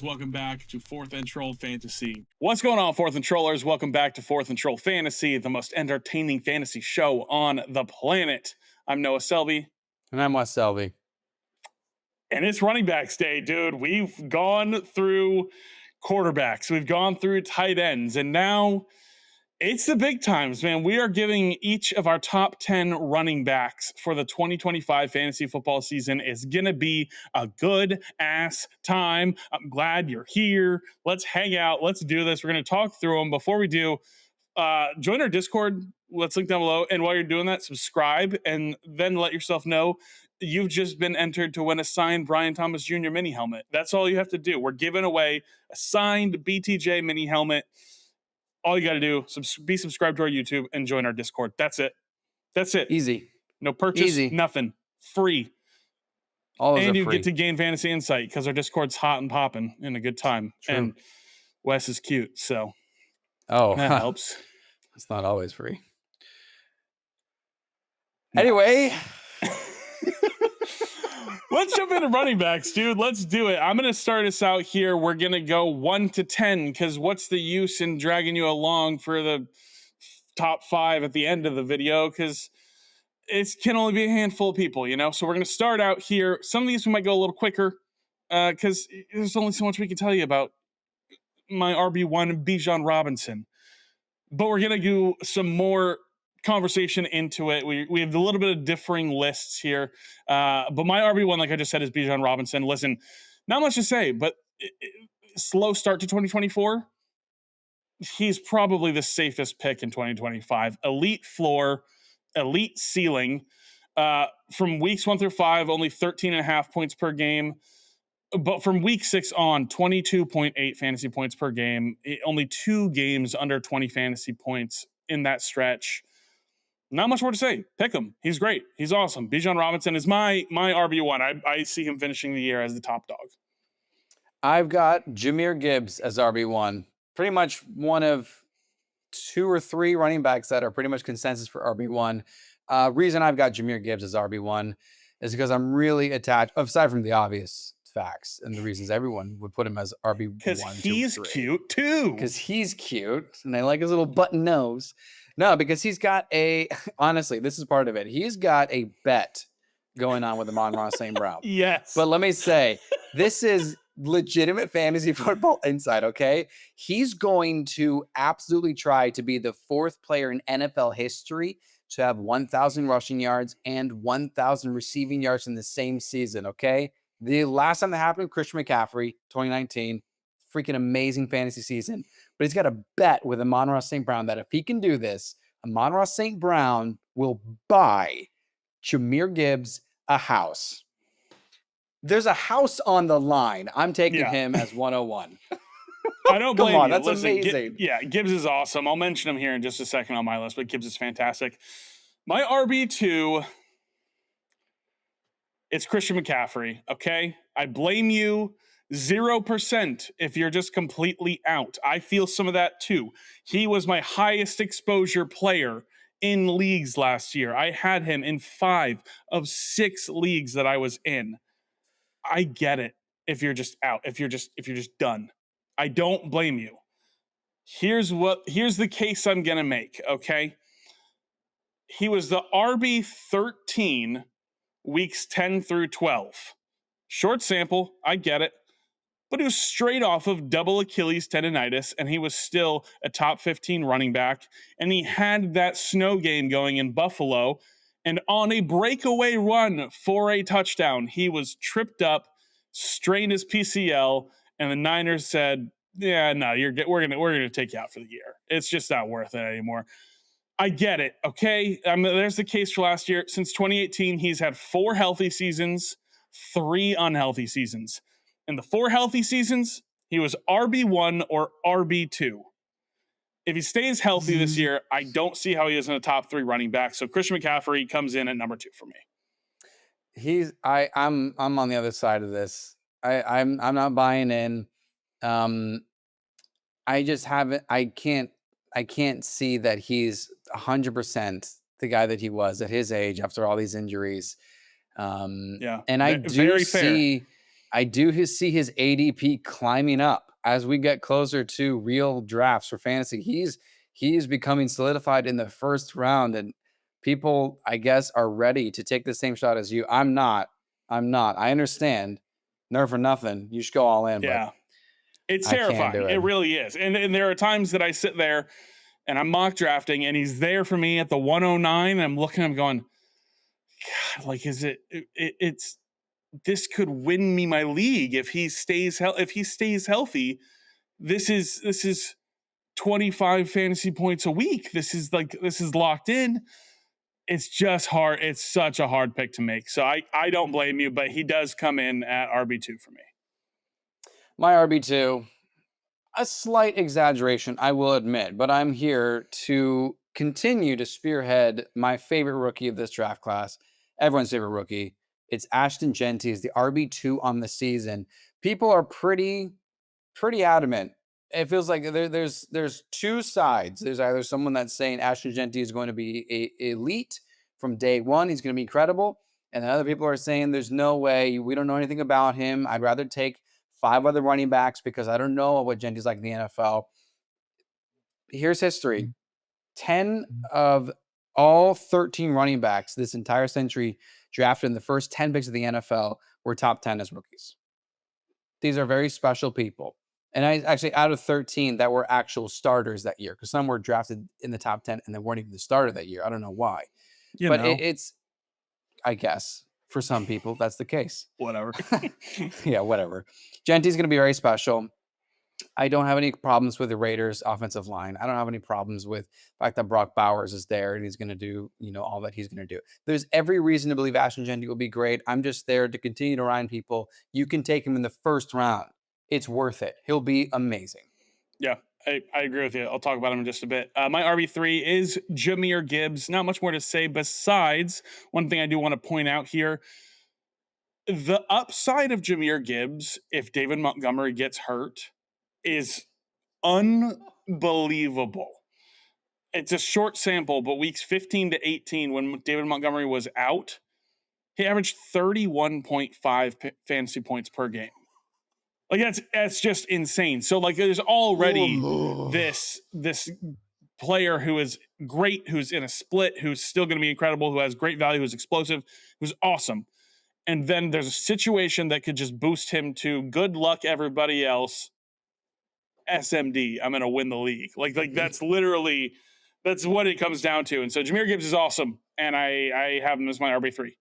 Welcome back to Fourth and Troll Fantasy. What's going on, Fourth and Trollers? Welcome back to Fourth and Troll Fantasy, the most entertaining fantasy show on the planet. I'm Noah Selby. And I'm Wes Selby. And it's running backs day, dude. We've gone through quarterbacks. We've gone through tight ends. And now it's the big times, man. We are giving each of our top 10 running backs for the 2025 fantasy football season. It's going to be a good ass time. I'm glad you're here. Let's hang out. Let's do this. We're going to talk through them. Before we do, join our Discord. Let's link down below. And while you're doing that, subscribe and then let yourself know you've just been entered to win a signed Brian Thomas Jr. mini helmet. That's all you have to do. We're giving away a signed BTJ mini helmet. All you got to do is be subscribed to our YouTube and join our Discord. That's it. That's it. Easy. No purchase, Easy. Nothing. Free. All those and are you free. get to gain fantasy insight because our Discord's hot and popping in a good time. True. And Wes is cute, so that helps. It's not always free. No. Anyway. Let's jump into running backs, dude. Let's do it. I'm going to start us out here. We're going to go 1 to 10 because what's the use in dragging you along for the top 5 at the end of the video? Because it can only be a handful of people, you know? So we're going to start out here. Some of these we might go a little quicker because there's only so much we can tell you about my RB1, Bijan Robinson. But we're going to do some more conversation into it. We have a little bit of differing lists here. But my RB1, like I just said, is Bijan Robinson. Listen, not much to say, but slow start to 2024. He's probably the safest pick in 2025. Elite floor, elite ceiling. From weeks 1 through 5, only 13.5 points per game. But from week 6 on, 22.8 fantasy points per game. Only 2 games under 20 fantasy points in that stretch. Not much more to say. Pick him. He's great. He's awesome. Bijan Robinson is my RB1. I see him finishing the year as the top dog. I've got Jahmyr Gibbs as RB1. Pretty much one of 2 or 3 running backs that are pretty much consensus for RB1. Reason I've got Jahmyr Gibbs as RB1 is because I'm really attached, aside from the obvious facts and the reasons everyone would put him as RB1. Because he's cute too. Because he's cute and I like his little button nose. No, because he's got honestly, this is part of it. He's got a bet going on with Amon-Ra St. Brown. Yes. But let me say, this is legitimate fantasy football insight, okay? He's going to absolutely try to be the 4th player in NFL history to have 1,000 rushing yards and 1,000 receiving yards in the same season, okay? The last time that happened, Christian McCaffrey, 2019, freaking amazing fantasy season. But he's got a bet with Amon-Ra St. Brown that if he can do this, Amon-Ra St. Brown will buy Jahmyr Gibbs a house. There's a house on the line. I'm taking him as 101. I don't blame you. That's amazing. Gibbs is awesome. I'll mention him here in just a second on my list, but Gibbs is fantastic. My RB2, it's Christian McCaffrey, okay? I blame you 0% if you're just completely out. I feel some of that too. He was my highest exposure player in leagues last year. I had him in 5 of 6 leagues that I was in. I get it if you're just out, if you're just done. I don't blame you. Here's the case I'm going to make, okay? He was the RB 13 weeks 10 through 12. Short sample, I get it. But he was straight off of double Achilles tendonitis, and he was still a top 15 running back. And he had that snow game going in Buffalo. And on a breakaway run for a touchdown, he was tripped up, strained his PCL, and the Niners said, "Yeah, no, we're gonna take you out for the year. It's just not worth it anymore." I get it, okay? There's the case for last year. Since 2018, he's had 4 healthy seasons, 3 unhealthy seasons. In the 4 healthy seasons, he was RB1 or RB2. If he stays healthy this year, I don't see how he isn't a top 3 running back. So Christian McCaffrey comes in at number 2 for me. I'm on the other side of this. I'm not buying in. I just haven't. I can't see that he's 100% the guy that he was at his age after all these injuries. And I do see. I do see his ADP climbing up as we get closer to real drafts for fantasy. He's becoming solidified in the first round, and people, I guess, are ready to take the same shot as you. I'm not. I'm not. I understand. Nerve for nothing. You should go all in, but Yeah. It's I can't terrifying. do It it. really is. And there are times that I sit there and I'm mock drafting and he's there for me at the 109 and I'm looking, I'm going, God, like, is it's this could win me my league if he stays healthy. This is 25 fantasy points a week. This is locked in. It's just hard. It's such a hard pick to make. So I don't blame you, but he does come in at RB2 for me. My RB2, a slight exaggeration, I will admit, but I'm here to continue to spearhead my favorite rookie of this draft class, everyone's favorite rookie. It's Ashton Genty, is the RB2 on the season. People are pretty adamant. It feels like there's two sides. There's either someone that's saying Ashton Genty is going to be elite from day one, he's going to be incredible, and then other people are saying there's no way, we don't know anything about him. I'd rather take 5 other running backs because I don't know what Genty's like in the NFL. Here's history: 10 of all 13 running backs this entire century drafted in the first 10 picks of the NFL were top 10 as rookies. These are very special people. And I actually, out of 13 that were actual starters that year, because some were drafted in the top 10 and they weren't even the starter that year. I don't know why. You But know, it's, I guess, for some people, that's the case. whatever. Yeah, whatever. Genty's going to be very special. I don't have any problems with the Raiders' offensive line. I don't have any problems with the fact that Brock Bowers is there and he's going to do, all that he's going to do. There's every reason to believe Ashton Genty will be great. I'm just there to continue to remind people you can take him in the first round. It's worth it. He'll be amazing. Yeah, I agree with you. I'll talk about him in just a bit. My RB3 is Jahmyr Gibbs. Not much more to say besides one thing I do want to point out here. The upside of Jahmyr Gibbs, if David Montgomery gets hurt, is unbelievable. It's a short sample, but weeks 15 to 18, when David Montgomery was out, he averaged 31.5 fantasy points per game. Like that's just insane. So like there's already this player who is great, who's in a split, who's still going to be incredible, who has great value, who's explosive, who's awesome. And then there's a situation that could just boost him to good luck, everybody else. SMD, I'm going to win the league. Like that's literally, that's what it comes down to. And so Jahmyr Gibbs is awesome. And I have him as my RB3.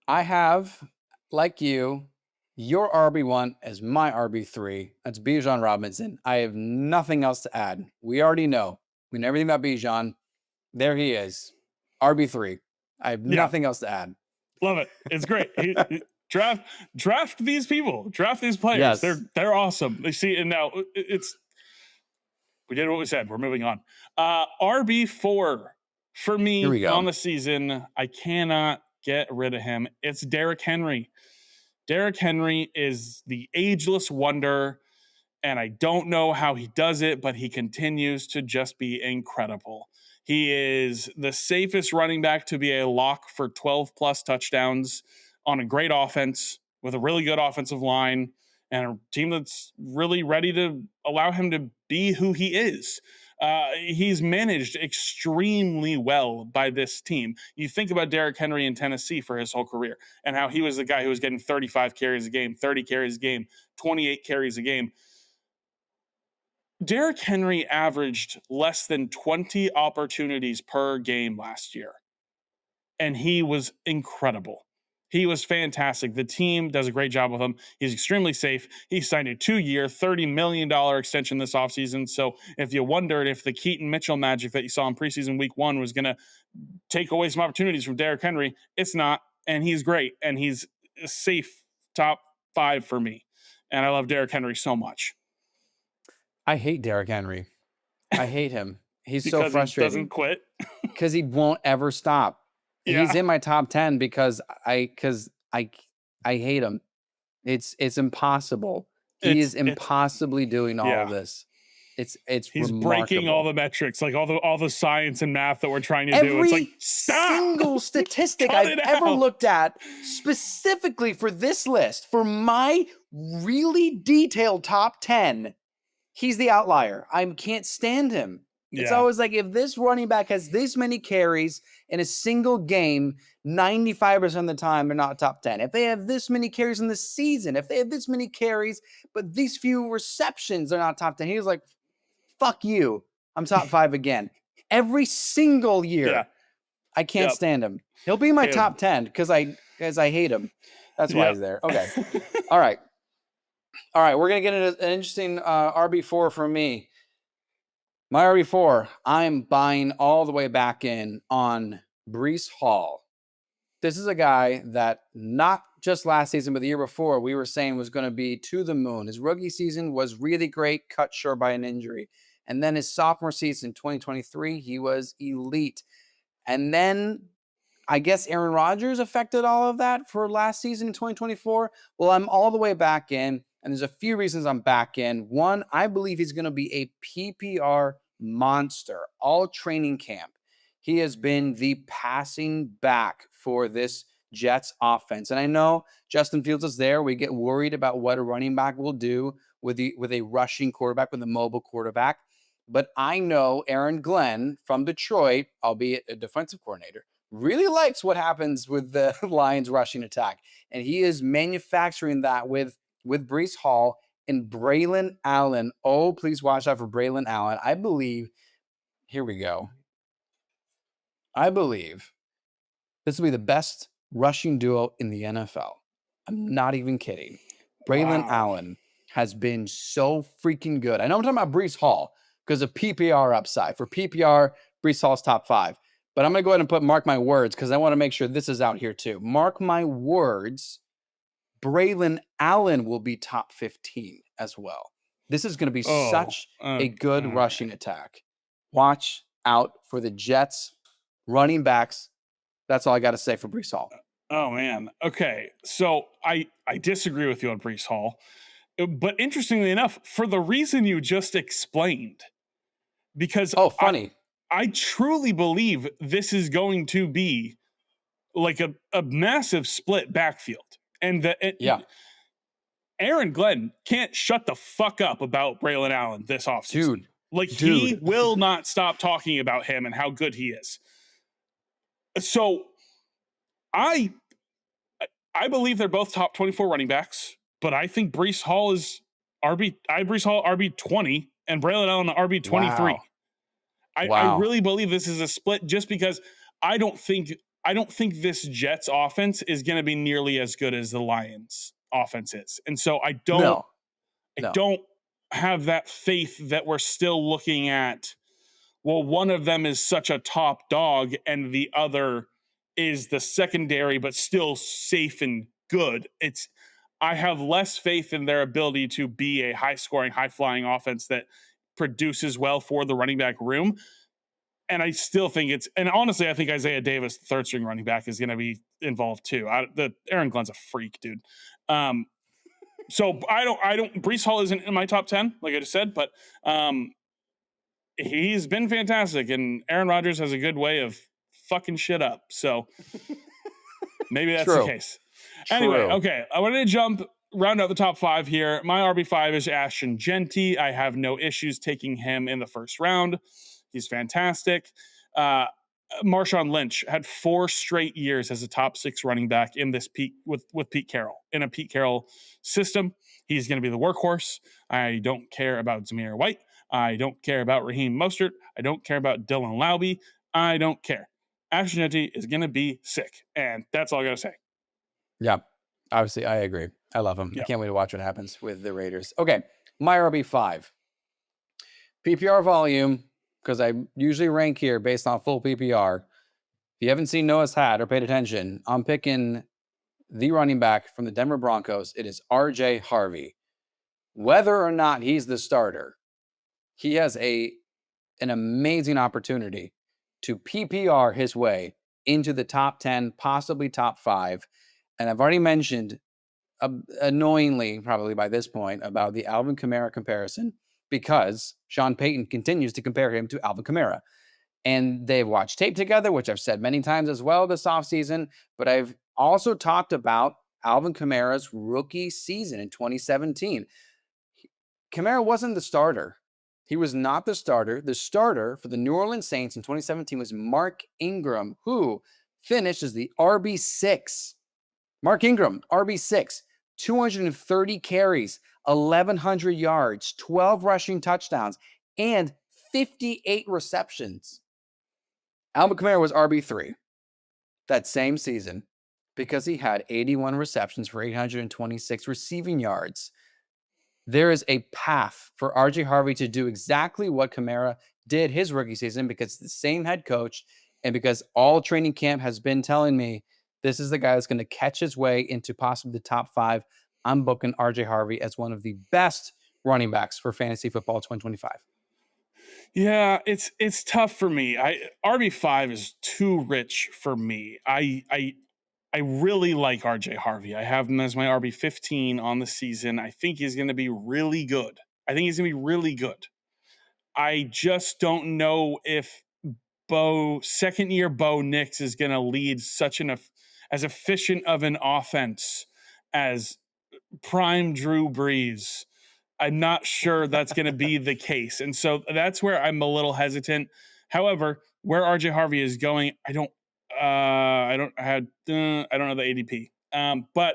I have, like you, your RB1 as my RB3. That's Bijan Robinson. I have nothing else to add. We already know. We know everything about Bijan. There he is. RB3. I have nothing else to add. Love it. It's great. Draft these people. Draft these players. Yes. They're awesome. They see, and now we did what we said. We're moving on. RB4 for me on the season. I cannot get rid of him. It's Derrick Henry. Derrick Henry is the ageless wonder, and I don't know how he does it, but he continues to just be incredible. He is the safest running back to be a lock for 12 plus touchdowns on a great offense with a really good offensive line and a team that's really ready to allow him to be who he is. He's managed extremely well by this team. You think about Derrick Henry in Tennessee for his whole career and how he was the guy who was getting 35 carries a game, 30 carries a game, 28 carries a game. Derrick Henry averaged less than 20 opportunities per game last year, and he was incredible. He was fantastic. The team does a great job with him. He's extremely safe. He signed a 2-year, $30 million extension this offseason. So if you wondered if the Keaton Mitchell magic that you saw in preseason week 1 was going to take away some opportunities from Derrick Henry, it's not. And he's great. And he's a safe top 5 for me. And I love Derrick Henry so much. I hate Derrick Henry. I hate him. He's so Because he frustrating. doesn't quit. Because he won't ever stop. Yeah. He's in my top 10 because I hate him. It's impossible. He is impossibly doing all of this. It's He's breaking all remarkable. the metrics, like all the science and math that we're trying to do. It's like, Every stop! single statistic Cut I've it ever out. looked at specifically for this list, for my really detailed top 10, he's the outlier. I can't stand him. It's Yeah. always like, if this running back has this many carries in a single game, 95% of the time they're not top 10. If they have this many carries in the season, if they have this many carries, but these few receptions, they're not top 10. He was like, fuck you. I'm top 5 again. Every single Yeah. year. I can't Yep. stand him. He'll be in my Hate him. top 10 because I hate him. That's why Yep. he's there. Okay. All right. All right. We're going to get into an interesting RB4 for me. My RB4, I'm buying all the way back in on Breece Hall. This is a guy that not just last season, but the year before, we were saying was going to be to the moon. His rookie season was really great, cut short by an injury. And then his sophomore season, 2023, he was elite. And then I guess Aaron Rodgers affected all of that for last season in 2024. Well, I'm all the way back in, and there's a few reasons I'm back in. One, I believe he's going to be a PPR monster all training camp. He has been the passing back for this Jets offense. And I know Justin Fields is there. We get worried about what a running back will do with a rushing quarterback, with a mobile quarterback. But I know Aaron Glenn from Detroit, albeit a defensive coordinator, really likes what happens with the Lions rushing attack. And he is manufacturing that with Breece Hall and Braylon Allen. Oh, please watch out for Braylon Allen. I believe, here we go. I believe this will be the best rushing duo in the NFL. I'm not even kidding. Braylon Wow. Allen has been so freaking good. I know I'm talking about Breece Hall because of PPR upside. For PPR, Breece Hall's top 5. But I'm going to go ahead and mark my words because I want to make sure this is out here too. Mark my words, Braylon Allen will be top 15 as well. This is going to be such a good rushing attack. Watch out for the Jets running backs. That's all I got to say for Breece Hall. Oh man. Okay. So I disagree with you on Breece Hall. But interestingly enough, for the reason you just explained, because funny. I truly believe this is going to be like a massive split backfield. And Aaron Glenn can't shut the fuck up about Braylon Allen this offseason. He will not stop talking about him and how good he is. So I believe they're both top 24 running backs, but I think Breece Hall is Breece Hall RB20 and Braylon Allen RB23. Wow. I really believe this is a split just because I don't think this Jets offense is going to be nearly as good as the Lions offense is. And so I don't have that faith that we're still looking at, well, one of them is such a top dog and the other is the secondary, but still safe and good. I have less faith in their ability to be a high scoring, high flying offense that produces well for the running back room. And I still think and honestly, I think Isaiah Davis, the third string running back, is going to be involved too. Aaron Glenn's a freak, dude. So Breece Hall isn't in my top 10, like I just said, but he's been fantastic, and Aaron Rodgers has a good way of fucking shit up. So maybe that's the case. Anyway, okay. I wanted to round out the top 5 here. My RB5 is Ashton Genty. I have no issues taking him in the first round. He's fantastic. Marshawn Lynch had 4 straight years as a top 6 running back in this with Pete Carroll. In a Pete Carroll system, he's going to be the workhorse. I don't care about Zamir White. I don't care about Raheem Mostert. I don't care about Dylan Laube. I don't care. Ashton Genty is going to be sick, and that's all I got to say. Yeah, obviously, I agree. I love him. I can't wait to watch what happens with the Raiders. Okay, my RB5. PPR volume, because I usually rank here based on full PPR. If you haven't seen Noah's hat or paid attention, I'm picking the running back from the Denver Broncos. It is RJ Harvey. Whether or not he's the starter, he has an amazing opportunity to PPR his way into the top 10, possibly top 5. And I've already mentioned, annoyingly, probably by this point, about the Alvin Kamara comparison. because Sean Payton continues to compare him to Alvin Kamara. And they've watched tape together, which I've said many times as well this offseason. But I've also talked about Alvin Kamara's rookie season in 2017. Kamara wasn't the starter. He was not the starter. The starter for the New Orleans Saints in 2017 was Mark Ingram, who finished as the RB6. Mark Ingram, RB6, 230 carries, 1,100 yards, 12 rushing touchdowns, and 58 receptions. Alvin Kamara was RB3 that same season because he had 81 receptions for 826 receiving yards. There is a path for RJ Harvey to do exactly what Kamara did his rookie season because it's the same head coach and because all training camp has been telling me this is the guy that's going to catch his way into possibly the top 5. I'm booking RJ Harvey as one of the best running backs for fantasy football 2025. Yeah, it's tough for me. RB5 is too rich for me. I really like RJ Harvey. I have him as my RB15 on the season. I think he's going to be really good. I just don't know if second year Bo Nix is going to lead such as efficient of an offense as prime Drew Brees. I'm not sure that's going to be the case. And so that's where I'm a little hesitant. However, where RJ Harvey is going, I don't know the ADP. But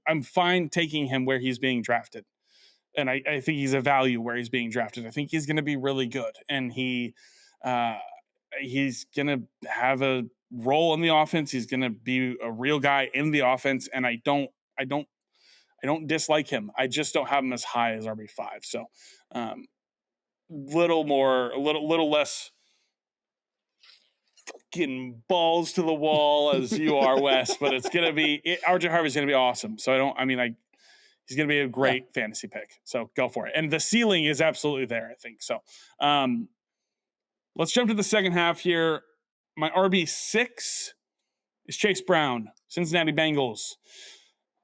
I'm fine taking him where he's being drafted. And I think he's a value where he's being drafted. I think he's going to be really good. And he's going to have a role in the offense. He's going to be a real guy in the offense. And I don't dislike him. I just don't have him as high as RB5. So, little less fucking balls to the wall as you are, Wes. But it's gonna be RJ Harvey's gonna be awesome. So he's gonna be a great fantasy pick. So go for it. And the ceiling is absolutely there, I think. So, let's jump to the second half here. My RB6 is Chase Brown, Cincinnati Bengals.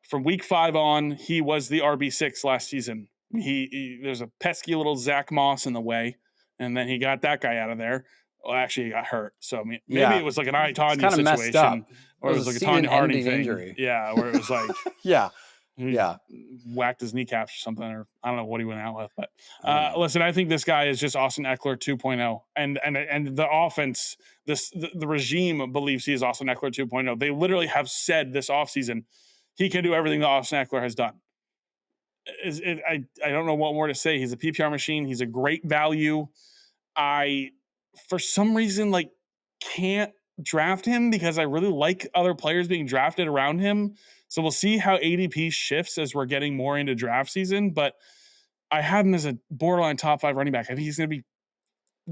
From week 5 on, he was the RB6 last season. There's a pesky little Zach Moss in the way, and then he got that guy out of there. Well, actually, he got hurt. So maybe it was like an Tanya situation, or it was like a Tanya Harding thing. Injury. Yeah, where it was like, whacked his kneecaps or something, or I don't know what he went out with. But listen, I think this guy is just Austin Eckler 2.0, and the offense, the regime believes he is Austin Eckler 2.0. They literally have said this offseason he can do everything that Austin Eckler has done. I don't know what more to say. He's a PPR machine. He's a great value. I, for some reason, can't draft him because I really like other players being drafted around him. So we'll see how ADP shifts as we're getting more into draft season. But I have him as a borderline top 5 running back. I think he's going to be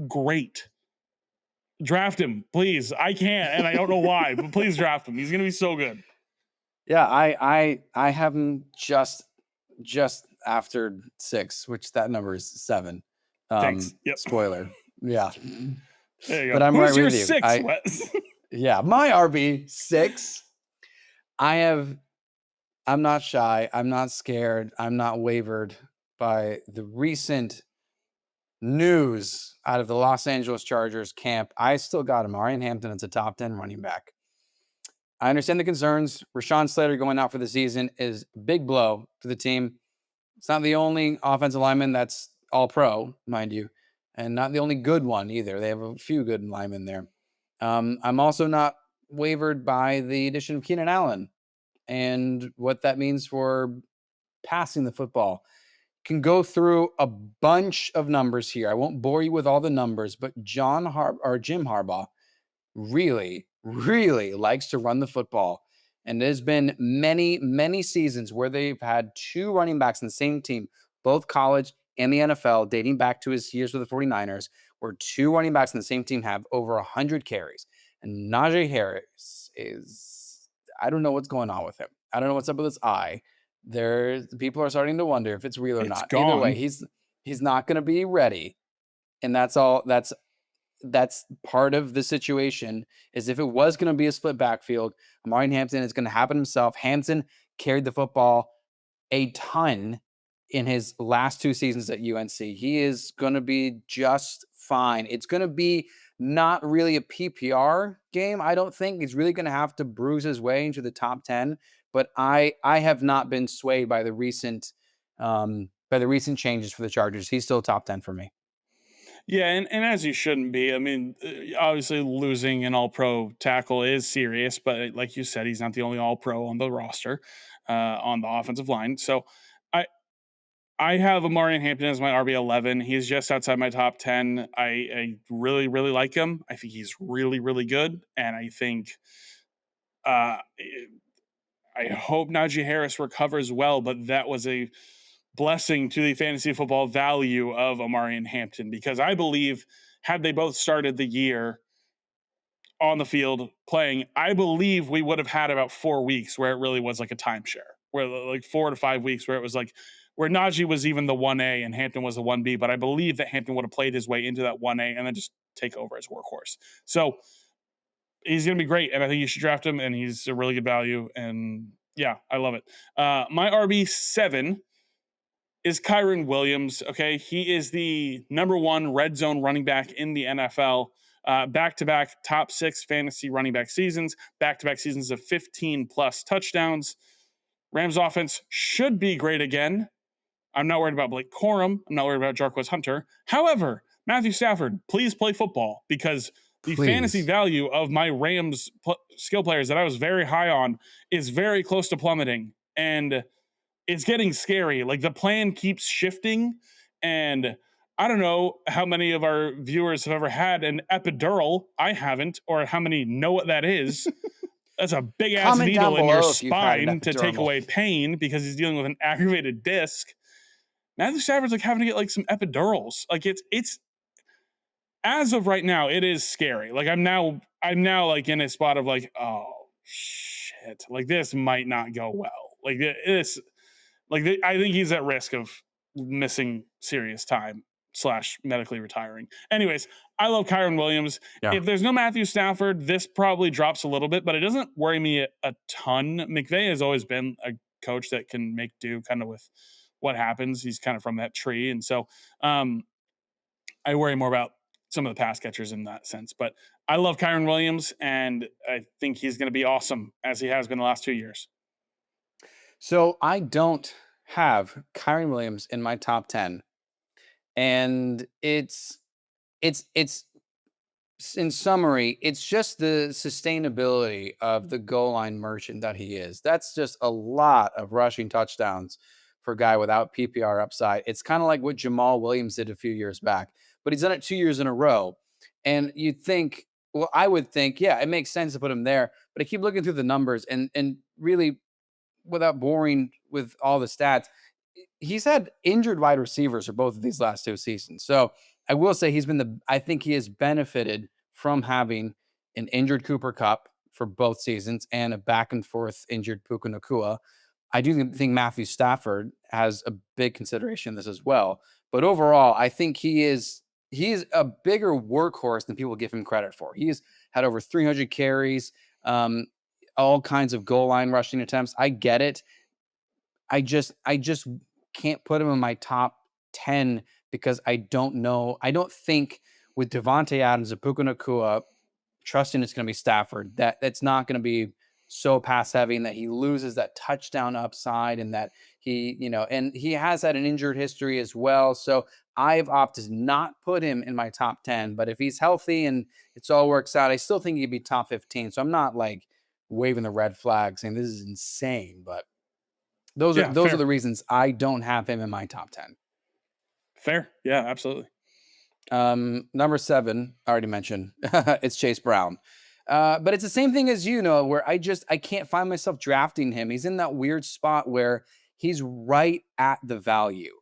great. Draft him, please. I can't, and I don't know why, but please draft him. He's going to be so good. Yeah, I have him just after 6, which that number is 7. Thanks. Yep. Spoiler. Yeah. There you go. But I'm Who's right with you. 6, Wes? Yeah, my RB6. I'm not shy. I'm not scared. I'm not wavered by the recent news out of the Los Angeles Chargers camp. I still got him. Ryan Hampton as a top 10 running back. I understand the concerns. Rashawn Slater going out for the season is a big blow to the team. It's not the only offensive lineman that's all pro, mind you, and not the only good one either. They have a few good linemen there. I'm also not wavered by the addition of Keenan Allen and what that means for passing the football. Can go through a bunch of numbers here. I won't bore you with all the numbers, but Jim Harbaugh really likes to run the football. And there's been many seasons where they've had 2 running backs in the same team, both college and the NFL, dating back to his years with the 49ers, where 2 running backs in the same team have over 100 carries. And Najee Harris I don't know what's going on with him. I don't know what's up with his eye. People are starting to wonder if it's real or not. Gone. Either way, he's not going to be ready. And that's all. That's part of the situation. Is if it was going to be a split backfield, Amari Hampton is going to happen himself. Hampton carried the football a ton in his last 2 seasons at UNC. He is gonna be just fine. It's gonna be not really a PPR game, I don't think. He's really gonna have to bruise his way into the top 10, but I have not been swayed by the recent changes for the Chargers. He's still top 10 for me. Yeah, and as you shouldn't be. I mean, obviously losing an All-Pro tackle is serious, but like you said, he's not the only All-Pro on the roster, on the offensive line. So I I have Amarian Hampton as my RB11. He's just outside my top 10. I really really like him. I think he's really really good, and I think uh, I hope Najee Harris recovers well. But that was a blessing to the fantasy football value of Amarian Hampton, because I believe had they both started the year on the field playing, I believe we would have had about 4 weeks where it really was like a timeshare, where like 4 to 5 weeks where it was like where Najee was even the 1A and Hampton was the 1B. But I believe that Hampton would have played his way into that 1A and then just take over as workhorse. So he's going to be great. And I think you should draft him, and he's a really good value. And yeah, I love it. My RB7 is Kyron Williams. Okay. He is the number one red zone running back in the NFL. Back to back top 6 fantasy running back seasons, back to back seasons of 15 plus touchdowns. Rams offense should be great again. I'm not worried about Blake Corum. I'm not worried about Jarquez Hunter. However, Matthew Stafford, please play football, because the fantasy Please. value of my Rams skill players that I was very high on is very close to plummeting. And it's getting scary. Like, the plan keeps shifting, and I don't know how many of our viewers have ever had an epidural. I haven't, or how many know what that is. That's a big ass Comment down needle in your below if you've had an spine to take epidural. away pain because he's dealing with an aggravated disc. Matthew Stafford's like having to get like some epidurals. Like, it's as of right now, it is scary. Like, I'm now like in a spot of like, oh shit, like this might not go well. Like this, I think he's at risk of missing serious time slash medically retiring. Anyways, I love Kyron Williams. Yeah. If there's no Matthew Stafford, this probably drops a little bit, but it doesn't worry me a ton. McVay has always been a coach that can make do kind of with what happens. He's kind of from that tree. And so I worry more about some of the pass catchers in that sense. But I love Kyron Williams, and I think he's going to be awesome, as he has been the last 2 years. So I don't have Kyron Williams in my top 10. And it's in summary, it's just the sustainability of the goal line merchant that he is. That's just a lot of rushing touchdowns for a guy without PPR upside. It's kind of like what Jamal Williams did a few years back, but he's done it 2 years in a row. And you'd think, well, I would think, yeah, it makes sense to put him there. But I keep looking through the numbers, and really, without boring with all the stats, he's had injured wide receivers for both of these last 2 seasons. So I will say I think he has benefited from having an injured Cooper Cup for both seasons and a back and forth injured Puka Nakua. I do think Matthew Stafford has a big consideration in this as well. But overall, I think he is a bigger workhorse than people give him credit for. He's had over 300 carries, um, all kinds of goal line rushing attempts. I get it. I just can't put him in my top 10 because I don't know. I don't think with Devontae Adams and Puka Nakua, trusting it's going to be Stafford, that's not going to be so pass heavy, and that he loses that touchdown upside, and that and he has had an injured history as well. So I've opted to not put him in my top 10, but if he's healthy and it's all works out, I still think he'd be top 15. So I'm not like waving the red flag saying this is insane, but those are Yeah, those are fair. the reasons I don't have him in my top 10. Fair. Yeah, absolutely. Number 7, I already mentioned, it's Chase Brown. But it's the same thing as where I can't find myself drafting him. He's in that weird spot where he's right at the value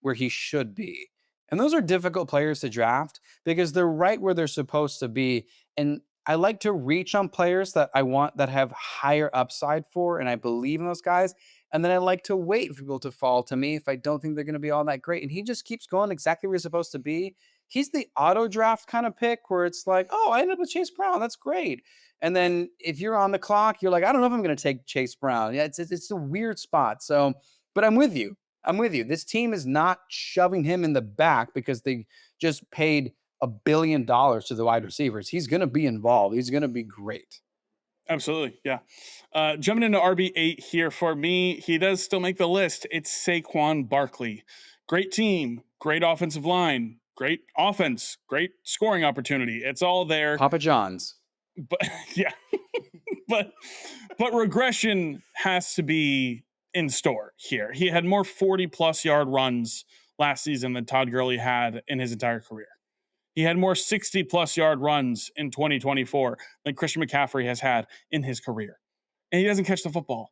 where he should be. And those are difficult players to draft because they're right where they're supposed to be. And I like to reach on players that I want that have higher upside for, and I believe in those guys. And then I like to wait for people to fall to me if I don't think they're going to be all that great. And he just keeps going exactly where he's supposed to be. He's the auto draft kind of pick where it's like, oh, I ended up with Chase Brown. That's great. And then if you're on the clock, you're like, I don't know if I'm going to take Chase Brown. Yeah, it's a weird spot. So, but I'm with you. I'm with you. This team is not shoving him in the back because they just paid $1 billion to the wide receivers. He's going to be involved. He's going to be great. Absolutely. Yeah. Jumping into RB8 here for me, he does still make the list. It's Saquon Barkley. Great team, great offensive line, great offense, great scoring opportunity. It's all there. Papa John's. But yeah. but regression has to be in store here. He had more 40+ yard runs last season than Todd Gurley had in his entire career. He had more 60+ yard runs in 2024 than Christian McCaffrey has had in his career. And he doesn't catch the football.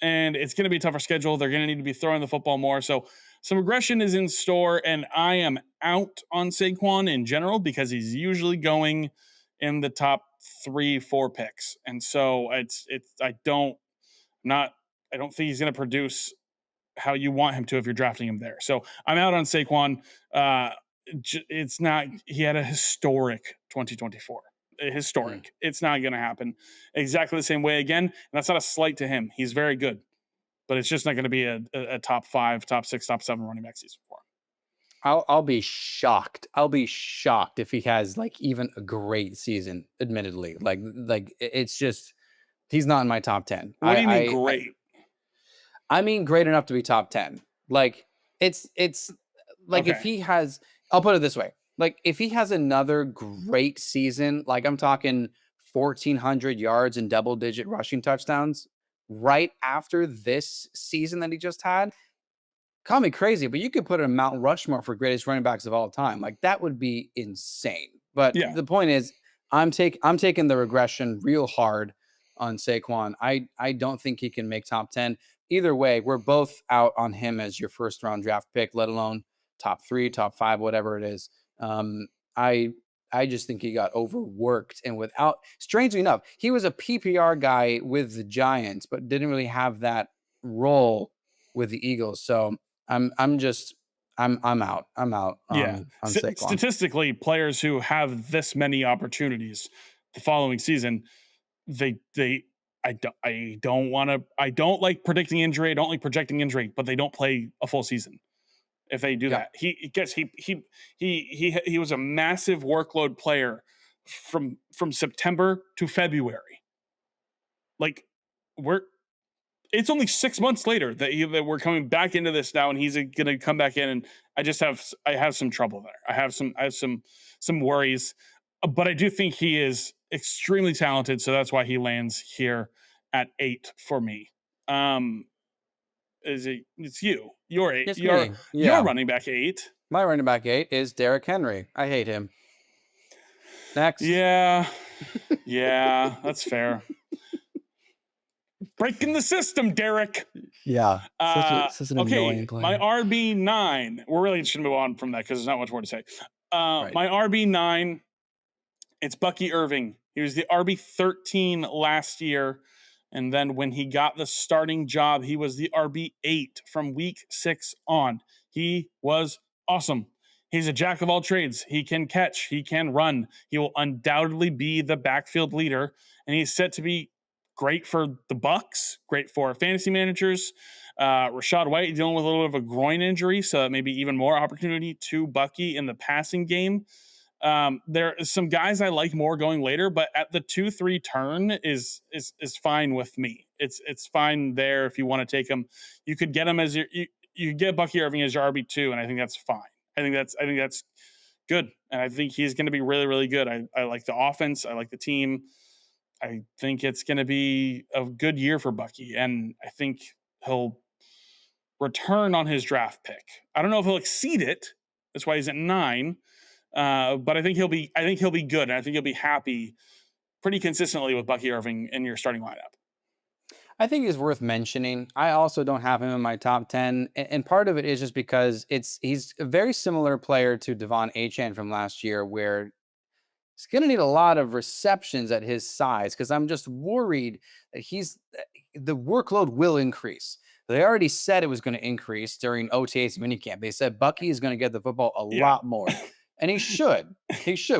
And it's going to be a tougher schedule. They're going to need to be throwing the football more. So some regression is in store. And I am out on Saquon in general because he's usually going in the top 3-4 picks. And so I don't think he's going to produce how you want him to if you're drafting him there. So I'm out on Saquon. It's not, he had a historic 2024. Historic. It's not going to happen exactly the same way again. And that's not a slight to him. He's very good, but it's just not going to be a top 5, top 6, top 7 running back season for him. I'll be shocked. I'll be shocked if he has like even a great season, admittedly. Like it's just, he's not in my top 10. What do you mean great? I mean great enough to be top 10. Like it's like Okay. if he has, I'll put it this way. Like if he has another great season, like I'm talking 1,400 yards and double-digit rushing touchdowns right after this season that he just had, call me crazy, but you could put a Mount Rushmore for greatest running backs of all time. Like that would be insane. But Yeah. the point is, I'm taking the regression real hard on Saquon. I don't think he can make top 10. Either way, we're both out on him as your first round draft pick, let alone top 3, top 5, whatever it is. I just think he got overworked, and without, strangely enough, he was a PPR guy with the Giants, but didn't really have that role with the Eagles. So I'm out. I'm out on Saquon. Statistically, players who have this many opportunities the following season, I don't like predicting injury. I don't like projecting injury, but they don't play a full season if they do that. He was a massive workload player from September to February. Like it's only 6 months later that we're coming back into this now, and he's going to come back in, and I have some trouble there. I have some worries, but I do think he is extremely talented, so that's why he lands here at 8 for me. It's you. You're 8. It's you're me. Yeah. You're running back 8. My running back 8 is Derrick Henry. I hate him. Next. Yeah, that's fair. Breaking the system, Derek. Yeah. Such an annoying player. My RB9. We're really just going to move on from that because there's not much more to say. Right. My RB9, it's Bucky Irving. He was the RB13 last year. And then when he got the starting job, he was the RB8 from week 6 on. He was awesome. He's a jack of all trades. He can catch. He can run. He will undoubtedly be the backfield leader. And he's set to be great for the Bucks, great for fantasy managers. Rachaad White dealing with a little bit of a groin injury, so that may be even more opportunity to Bucky in the passing game. There are some guys I like more going later, but at the 2-3 turn is fine with me. It's fine there if you want to take him. You could get him as you get Bucky Irving as your RB2, and I think that's fine. I think that's good, and I think he's going to be really, really good. I like the offense. I like the team. I think it's going to be a good year for Bucky, and I think he'll return on his draft pick. I don't know if he'll exceed it. That's why he's at 9. But I think he'll be good, and I think you'll be happy pretty consistently with Bucky Irving in your starting lineup. I think he's worth mentioning. I also don't have him in my top 10, and part of it is just because he's a very similar player to Devon Achane from last year, where he's going to need a lot of receptions at his size, because I'm just worried that the workload will increase. They already said it was going to increase during OTA's minicamp. They said Bucky is going to get the football a lot more. And he should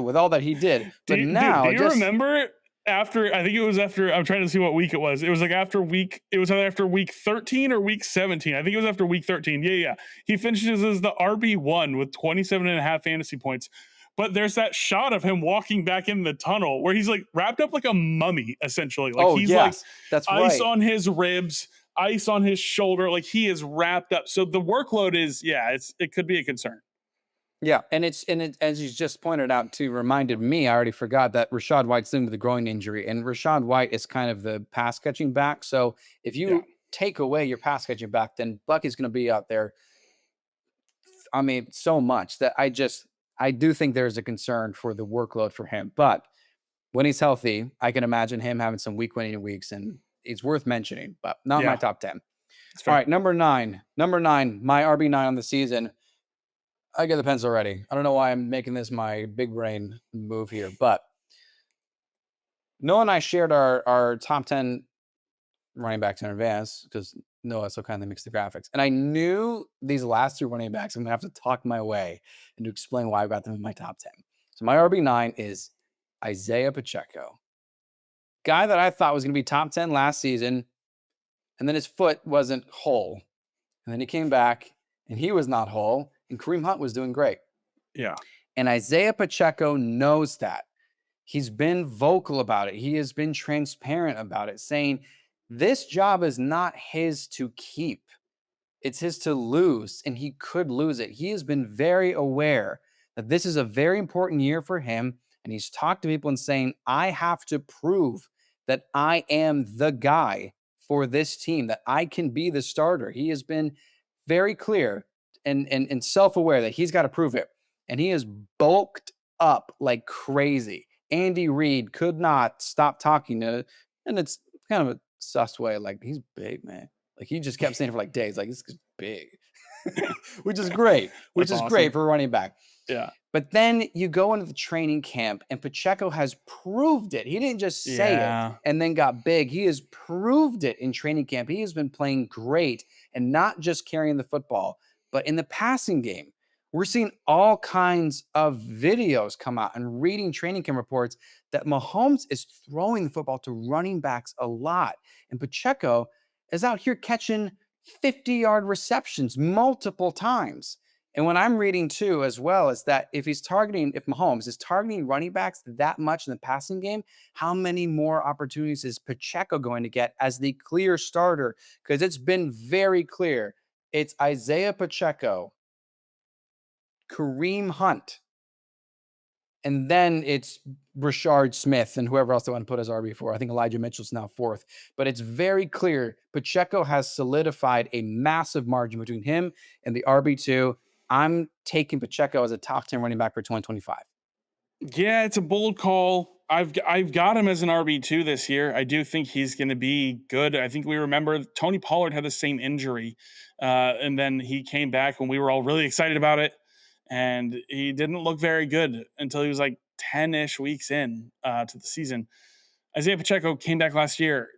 with all that he did. But do now, you remember after, I think it was after, I'm trying to see what week it was. It was like it was either after week 13 or week 17. I think it was after week 13. Yeah, yeah. He finishes as the RB1 with 27.5 fantasy points. But there's that shot of him walking back in the tunnel where he's like wrapped up like a mummy, essentially. Like Oh, he's like yes, that's ice right. on his ribs, ice on his shoulder. Like he is wrapped up. So the workload is, yeah, it could be a concern. Yeah, and as you just pointed out too, reminded me, I already forgot that Rashad White's dealing with a groin injury, and Rashad White is kind of the pass catching back. So if Yeah. you take away your pass catching back, then Bucky's going to be out there. I mean, so much that I do think there's a concern for the workload for him. But when he's healthy, I can imagine him having some week winning weeks, and it's worth mentioning, but not my Yeah. top 10. It's All fair. right, number nine, my RB9 on the season. I get the pencil ready. I don't know why I'm making this my big brain move here, but Noah and I shared our top 10 running backs in advance because Noah so kindly makes the graphics. And I knew these last two running backs, I'm going to have to talk my way and to explain why I got them in my top 10. So my RB9 is Isaiah Pacheco, guy that I thought was going to be top 10 last season. And then his foot wasn't whole. And then he came back and he was not whole. And Kareem Hunt was doing great. Yeah. And Isaiah Pacheco knows that. He's been vocal about it. He has been transparent about it, saying this job is not his to keep. It's his to lose, and he could lose it. He has been very aware that this is a very important year for him. And he's talked to people and saying, I have to prove that I am the guy for this team, that I can be the starter. He has been very clear and self-aware that he's got to prove it. And he has bulked up like crazy. Andy Reid could not stop talking to, and it's kind of a sus way. Like, he's big, man. Like, he just kept saying it for like days, like, this is big, which is great, That's awesome. for a running back. Yeah. But then you go into the training camp, and Pacheco has proved it. He didn't just say it Yeah. and then got big. He has proved it in training camp. He has been playing great and not just carrying the football, but in the passing game. We're seeing all kinds of videos come out and reading training camp reports that Mahomes is throwing the football to running backs a lot. And Pacheco is out here catching 50-yard receptions multiple times. And what I'm reading too, as well, is that if Mahomes is targeting running backs that much in the passing game, how many more opportunities is Pacheco going to get as the clear starter? Because it's been very clear. It's Isaiah Pacheco, Kareem Hunt, and then it's Rashard Smith and whoever else they want to put as RB4. I think Elijah Mitchell's now fourth. But it's very clear Pacheco has solidified a massive margin between him and the RB2. I'm taking Pacheco as a top 10 running back for 2025. Yeah, it's a bold call. I've got him as an RB2 this year. I do think he's going to be good. I think we remember Tony Pollard had the same injury, and then he came back when we were all really excited about it, and he didn't look very good until he was like 10-ish weeks in to the season. Isaiah Pacheco came back last year,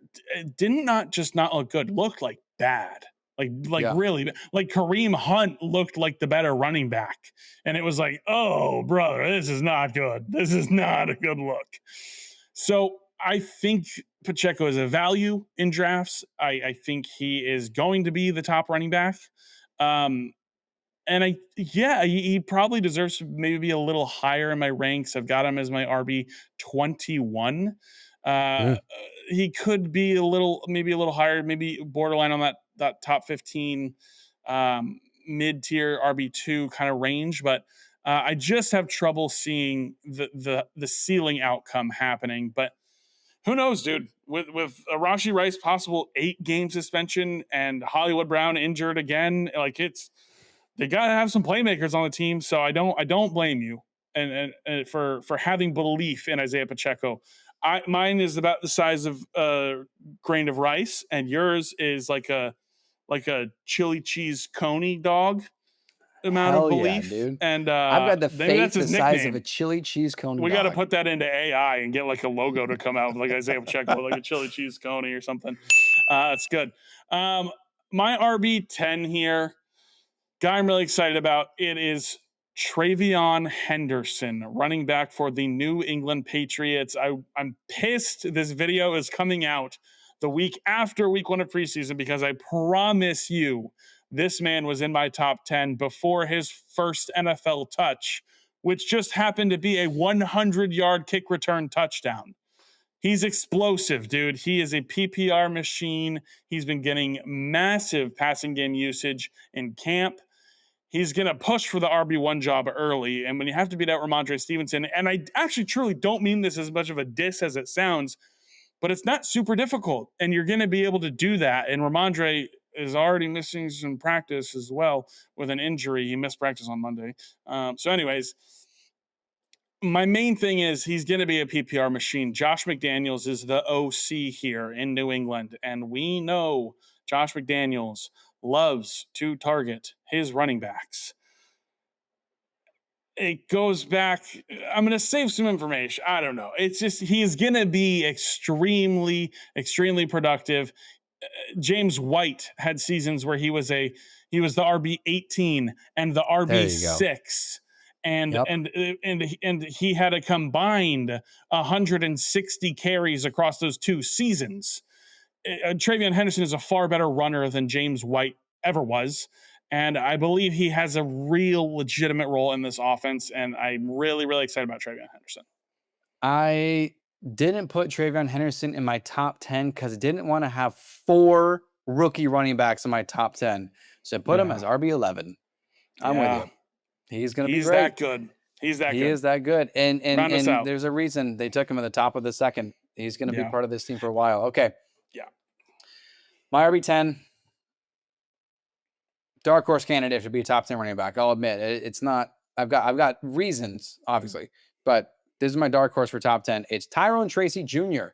did not just not look good, looked like bad. Like Yeah. really like Kareem Hunt looked like the better running back. And it was like, oh brother, this is not good. This is not a good look. So I think Pacheco is a value in drafts. I think he is going to be the top running back. And he probably deserves to maybe be a little higher in my ranks. I've got him as my RB 21. Uh, he could be maybe a little higher, maybe borderline on that top 15 mid-tier RB2 kind of range, but I just have trouble seeing the ceiling outcome happening. But who knows, dude? With Rashi Rice possible 8-game suspension and Hollywood Brown injured again, like they got to have some playmakers on the team. So I don't blame you and for having belief in Isaiah Pacheco. Mine is about the size of a grain of rice, and yours is like a chili cheese coney dog amount of Hell yeah, belief. dude. And I've got the maybe that's faith the his size of a nickname. chili cheese cone We got to dog. put that into AI and get like a logo to come out with like Isaiah Pacheco, like a chili cheese coney or something. That's good. My RB10 here, guy I'm really excited about, it is Travion Henderson, running back for the New England Patriots. I'm pissed this video is coming out the week after week 1 of preseason because I promise you this man was in my top 10 before his first NFL touch, which just happened to be a 100-yard kick return touchdown. He's explosive, dude. He is a PPR machine. He's been getting massive passing game usage in camp. He's going to push for the RB1 job early. And when you have to beat out Ramondre Stevenson, and I actually truly don't mean this as much of a diss as it sounds, but it's not super difficult. And you're going to be able to do that. And Ramondre is already missing some practice as well with an injury. He missed practice on Monday. Anyways, my main thing is he's going to be a PPR machine. Josh McDaniels is the OC here in New England. And we know Josh McDaniels loves to target his running backs. It goes back. I'm going to save some information. I don't know. It's just he's going to be extremely, extremely productive. James White had seasons where he was the RB18 and the RB6. And he had a combined 160 carries across those 2 seasons. Travion Henderson is a far better runner than James White ever was. And I believe he has a real legitimate role in this offense. And I'm really, really excited about Travion Henderson. I didn't put Travion Henderson in my top 10 because I didn't want to have 4 rookie running backs in my top 10. So I put him as RB11. I'm with you. He's going to be great. That good. He is that good. And there's a reason they took him at the top of the second. He's going to be part of this team for a while. Okay. Yeah. My RB10, dark horse candidate to be a top 10 running back. I'll admit it's not. I've got reasons, obviously, but this is my dark horse for top 10. It's Tyrone Tracy Jr.,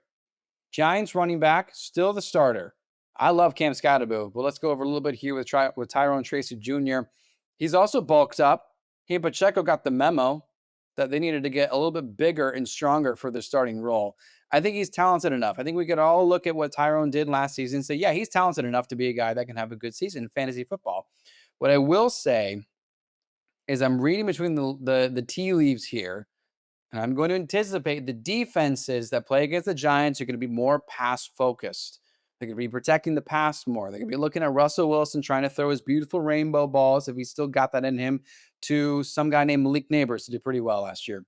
Giants running back, still the starter. I love Cam Skattebo, but let's go over a little bit here with Tyrone Tracy Jr. He's also bulked up. He and Pacheco got the memo that they needed to get a little bit bigger and stronger for the starting role. I think he's talented enough. I think we could all look at what Tyrone did last season and say, yeah, he's talented enough to be a guy that can have a good season in fantasy football. What I will say is I'm reading between the tea leaves here, and I'm going to anticipate the defenses that play against the Giants are going to be more pass-focused. They're going to be protecting the pass more. They're going to be looking at Russell Wilson trying to throw his beautiful rainbow balls, if he's still got that in him, to some guy named Malik Neighbors who did pretty well last year.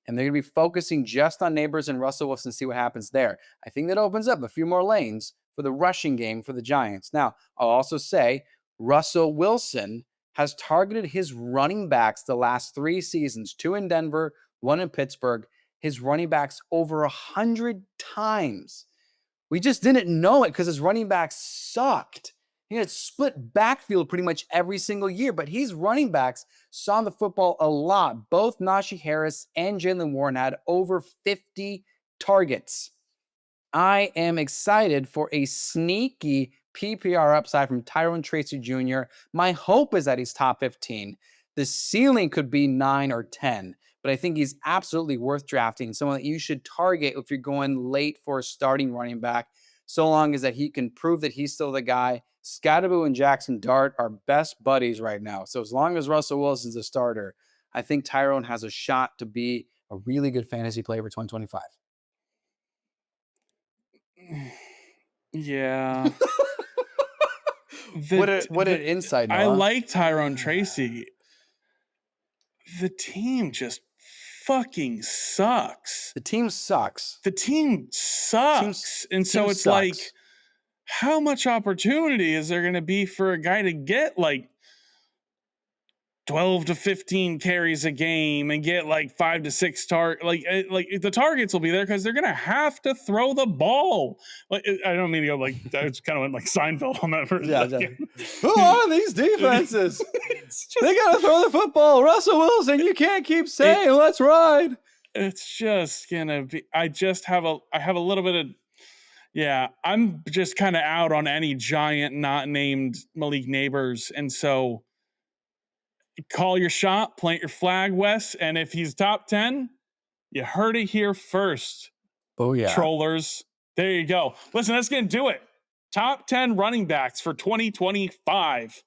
And they're going to be focusing just on Neighbors and Russell Wilson, see what happens there. I think that opens up a few more lanes for the rushing game for the Giants. Now, I'll also say Russell Wilson has targeted his running backs the last 3 seasons, 2 in Denver, 1 in Pittsburgh, his running backs over 100 times. We just didn't know it because his running backs sucked. He had split backfield pretty much every single year, but his running backs saw the football a lot. Both Najee Harris and Jaylen Warren had over 50 targets. I am excited for a sneaky PPR upside from Tyrone Tracy Jr. My hope is that he's top 15. The ceiling could be 9 or 10, but I think he's absolutely worth drafting. Someone that you should target if you're going late for a starting running back, so long as that he can prove that he's still the guy. Skattebo and Jackson Dart are best buddies right now. So as long as Russell Wilson's a starter, I think Tyrone has a shot to be a really good fantasy player for 2025. Yeah. What an insight, Noah. I like Tyrone Tracy. The team just fucking sucks. The team sucks. And so it's like, how much opportunity is there going to be for a guy to get like 12 to 15 carries a game and get like 5 to 6 targets? Like the targets will be there because they're going to have to throw the ball. Like, I don't mean to go like, that's kind of went like Seinfeld on that first. Who are these defenses? They got to throw the football. Russell Wilson, you can't keep saying, let's ride. It's just going to be, I have a little bit of, I'm just kind of out on any Giant not named Malik Neighbors. And so call your shot, plant your flag, Wes. And if he's top 10, you heard it here first. Oh, yeah. Trollers. There you go. Listen, that's going to do it. Top 10 running backs for 2025.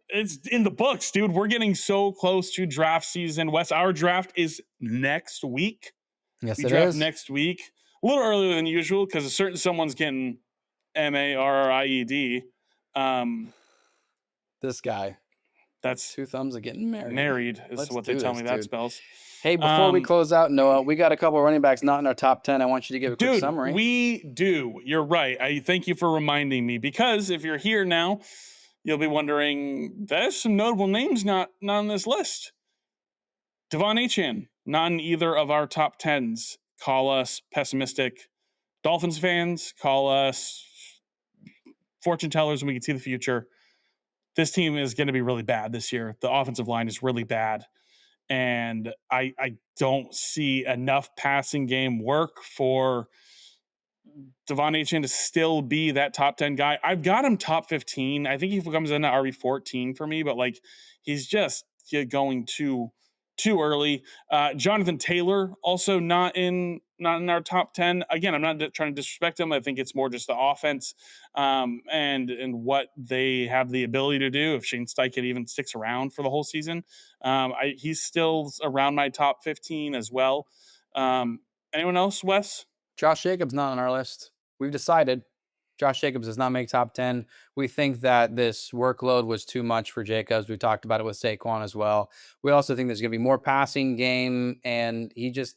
It's in the books, dude. We're getting so close to draft season. Wes, our draft is next week. Yes, We it draft is. next week, a little earlier than usual because a certain someone's getting MARIED. This guy. That's Two thumbs are getting married. married is Let's what they do tell this, me that dude. spells. Hey, before we close out, Noah, we got a couple of running backs not in our top 10. I want you to give a quick Dude, summary. we do. You're right. I thank you for reminding me because if you're here now, you'll be wondering, there's some notable names not on this list. Devon Achane, not in either of our top 10s. Call us pessimistic Dolphins fans. Call us fortune tellers and we can see the future. This team is going to be really bad this year. The offensive line is really bad. And I don't see enough passing game work for Devon Achane to still be that top 10 guy. I've got him top 15. I think he comes in at RB 14 for me, but like he's just going too early. Jonathan Taylor also not in our top 10. Again, I'm not trying to disrespect him. I think it's more just the offense and what they have the ability to do. If Shane Steichen even sticks around for the whole season, he's still around my top 15 as well. Anyone else, Wes? Josh Jacobs not on our list. We've decided Josh Jacobs does not make top 10. We think that this workload was too much for Jacobs. We talked about it with Saquon as well. We also think there's going to be more passing game, and it's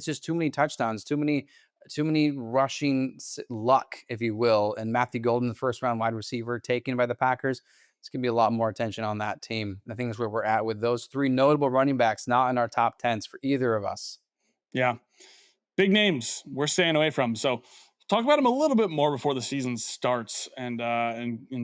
just too many touchdowns, too many rushing luck, if you will. And Matthew Golden, the first round wide receiver taken by the Packers, it's going to be a lot more attention on that team. I think that's where we're at with those three notable running backs not in our top 10s for either of us. Yeah. Big names we're staying away from. So talk about them a little bit more before the season starts and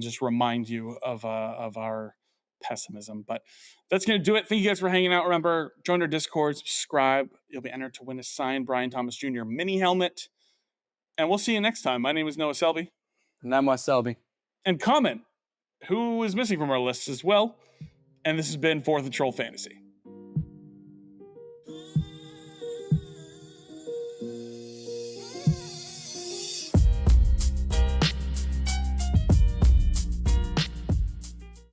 just remind you of our pessimism. But that's going to do it. Thank you guys for hanging out. Remember, join our Discord, subscribe. You'll be entered to win a signed Brian Thomas Jr. mini helmet. And we'll see you next time. My name is Noah Selby. And I'm Wes Selby. And comment who is missing from our list as well. And this has been 4th and Troll Fantasy.